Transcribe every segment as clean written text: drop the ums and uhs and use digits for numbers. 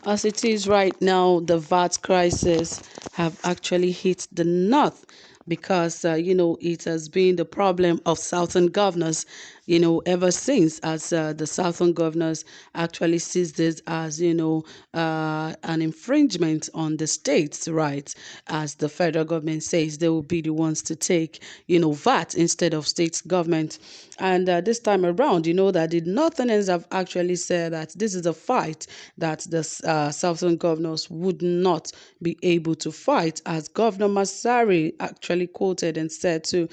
As it is right now, the VAT crisis have actually hit the north because, it has been the problem of southern governors, ever since, as the southern governors actually sees this as, an infringement on the states' rights, as the federal government says they will be the ones to take, VAT instead of state government. And this time around, that the northerners have actually said that this is a fight that the southern governors would not be able to fight, as Governor Masari actually quoted and said to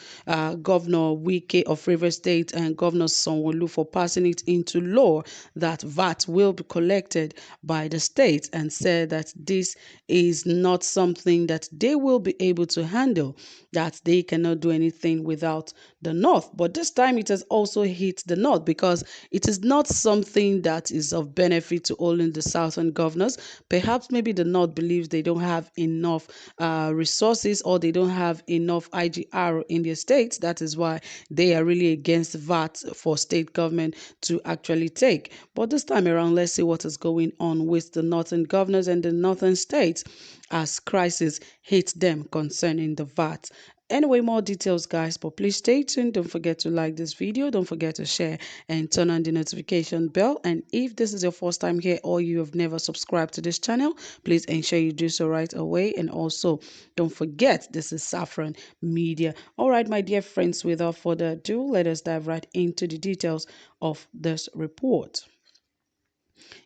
Governor Wike of Rivers State and Governor Sanwo-Olu for passing it into law that VAT will be collected by the state, and said that this is not something that they will be able to handle, that they cannot do anything without the north. But this time it has also hit the north because it is not something that is of benefit to only the southern governors. Perhaps maybe the north believes they don't have enough resources, or they don't have enough IGR in their states. That is why they are really against VAT for state government to actually take. But this time around, let's see what is going on with the northern governors and the northern states as crisis hits them concerning the VAT. Anyway, more details, guys, but please stay tuned. Don't forget to like this video. Don't forget to share and turn on the notification bell. And if this is your first time here or you have never subscribed to this channel, please ensure you do so right away. And also, don't forget, this is Saffron Media. All right, my dear friends, without further ado, let us dive right into the details of this report.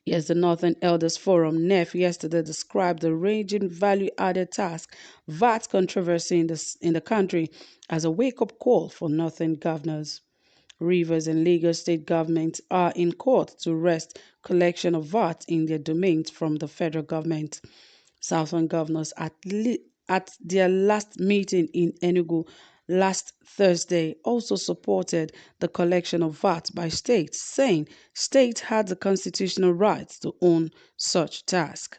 Yes, the Northern Elders Forum, NEF, yesterday described the raging value-added tax VAT controversy in the country as a wake-up call for Northern governors. Rivers and Lagos state governments are in court to wrest collection of VAT in their domains from the federal government. Southern governors at their last meeting in Enugu last Thursday also supported the collection of VAT by states, saying states had the constitutional right to own such task.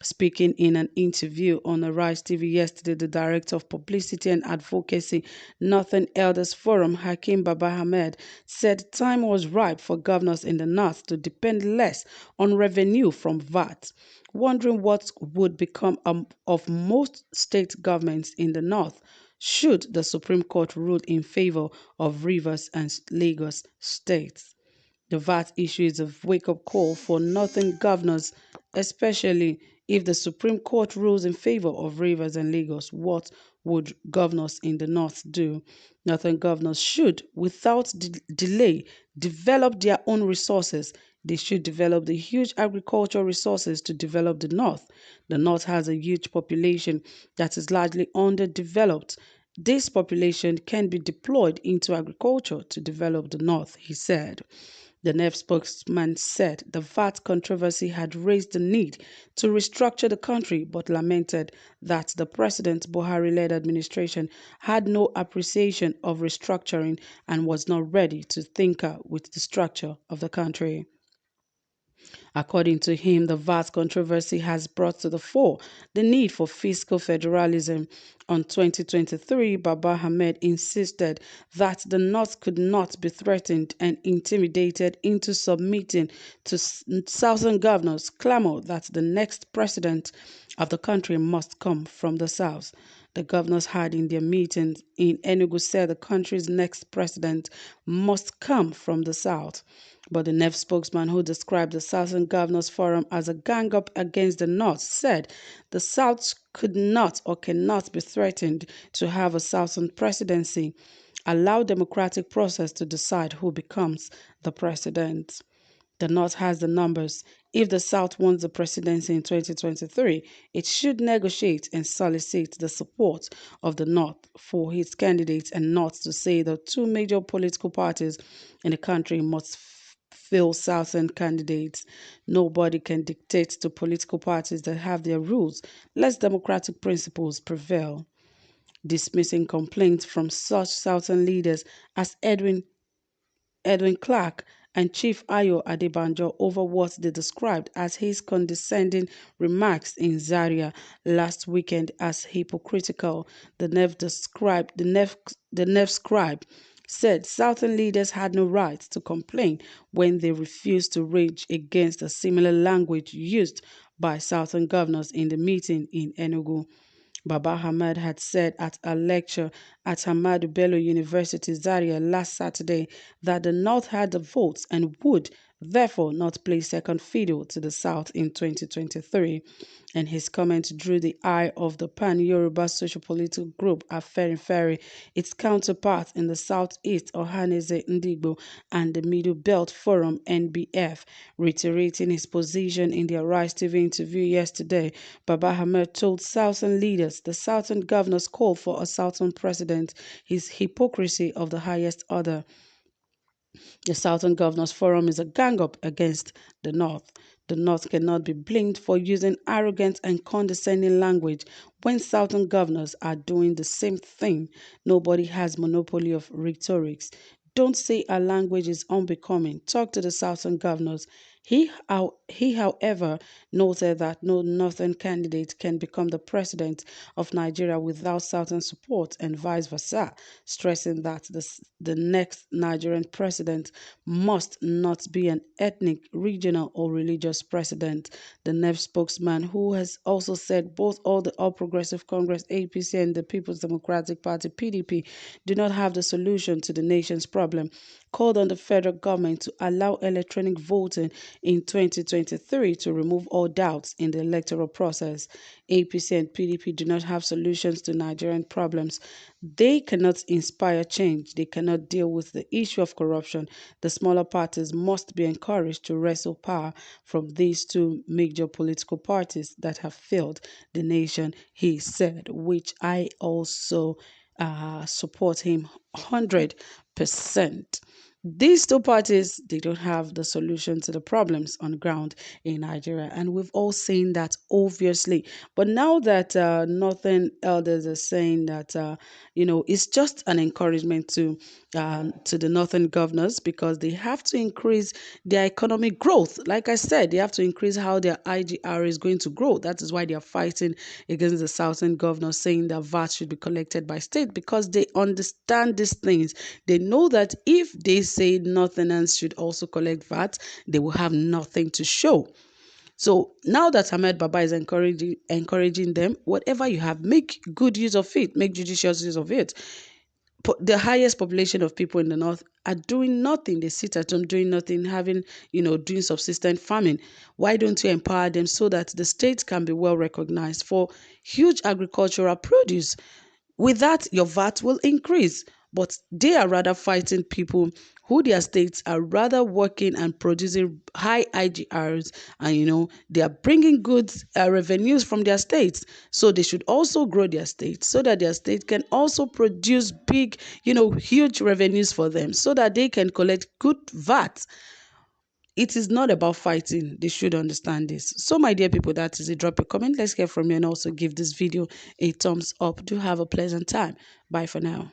Speaking in an interview on Arise TV yesterday, the Director of Publicity and Advocacy, Northern Elders Forum, Hakim Baba Ahmed, said time was ripe for governors in the North to depend less on revenue from VAT, wondering what would become of most state governments in the North should the Supreme Court rule in favor of Rivers and Lagos states. The VAT issue is a wake-up call for northern governors, especially if the Supreme Court rules in favor of Rivers and Lagos. What would governors in the north do? Northern governors should, without delay, develop their own resources. They should develop the huge agricultural resources to develop the north. The north has a huge population that is largely underdeveloped. This population can be deployed into agriculture to develop the north, he said. The NEF spokesman said the VAT controversy had raised the need to restructure the country, but lamented that the President Buhari-led administration had no appreciation of restructuring and was not ready to tinker with the structure of the country. According to him, the VAT controversy has brought to the fore the need for fiscal federalism. On 2023, Baba Ahmed insisted that the North could not be threatened and intimidated into submitting to Southern governors' clamor that the next president of the country must come from the South. The governors had in their meeting in Enugu said the country's next president must come from the South. But the NEF spokesman, who described the Southern Governors Forum as a gang-up against the North, said the South could not or cannot be threatened to have a Southern presidency. Allow democratic process to decide who becomes the president. The North has the numbers. If the South wants the presidency in 2023, it should negotiate and solicit the support of the North for its candidates, and not to say the two major political parties in the country must fill Southern candidates. Nobody can dictate to political parties that have their rules. Let democratic principles prevail. Dismissing complaints from such Southern leaders as Edwin Clark and Chief Ayo Adebanjo over what they described as his condescending remarks in Zaria last weekend as hypocritical. The NEF scribe said Southern leaders had no right to complain when they refused to rage against a similar language used by Southern governors in the meeting in Enugu. Baba Ahmed had said at a lecture at Hamadu Bello University, Zaria, last Saturday that the North had the votes and would therefore not play second fiddle to the South in 2023. And his comment drew the eye of the pan-Yoruba social-political group Afenifere, its counterpart in the southeast, Ohaneze Ndigbo, and the Middle Belt Forum, NBF. Reiterating his position in the Arise TV interview yesterday, Baba Ahmed told Southern leaders the Southern governors call for a Southern president, his hypocrisy of the highest order. The Southern Governors Forum is a gang up against the North. The North cannot be blamed for using arrogant and condescending language when Southern governors are doing the same thing. Nobody has monopoly of rhetorics. Don't say our language is unbecoming. Talk to the Southern governors. He, however, noted that no Northern candidate can become the president of Nigeria without Southern support and vice versa, stressing that the next Nigerian president must not be an ethnic, regional, or religious president. The NEF spokesman, who has also said both all the All Progressive Congress APC and the People's Democratic Party PDP do not have the solution to the nation's problem, called on the federal government to allow electronic voting in 2023 to remove all doubts in the electoral process. APC and PDP do not have solutions to Nigerian problems. They cannot inspire change. They cannot deal with the issue of corruption. The smaller parties must be encouraged to wrestle power from these two major political parties that have failed the nation, he said, which I also support him 100%. These two parties, they don't have the solution to the problems on the ground in Nigeria. And we've all seen that, obviously. But now that Northern elders are saying that, it's just an encouragement to the Northern governors, because they have to increase their economic growth. Like I said, they have to increase how their IGR is going to grow. That is why they are fighting against the Southern governors, saying that VAT should be collected by state, because they understand these things. They know that if they say Northerners should also collect VAT, they will have nothing to show. So now that Ahmed Baba is encouraging them, whatever you have, make good use of it, make judicious use of it. The highest population of people in the North are doing nothing. They sit at home doing nothing, doing subsistence farming. Why don't you empower them so that the state can be well recognized for huge agricultural produce? With that, your VAT will increase. But they are rather fighting people who their states are rather working and producing high IGRs, and they are bringing good revenues from their states. So they should also grow their states so that their state can also produce big, huge revenues for them, so that they can collect good VAT. It is not about fighting. They should understand this. So, my dear people, that is it. Drop a comment. Let's hear from you, and also give this video a thumbs up. Do have a pleasant time. Bye for now.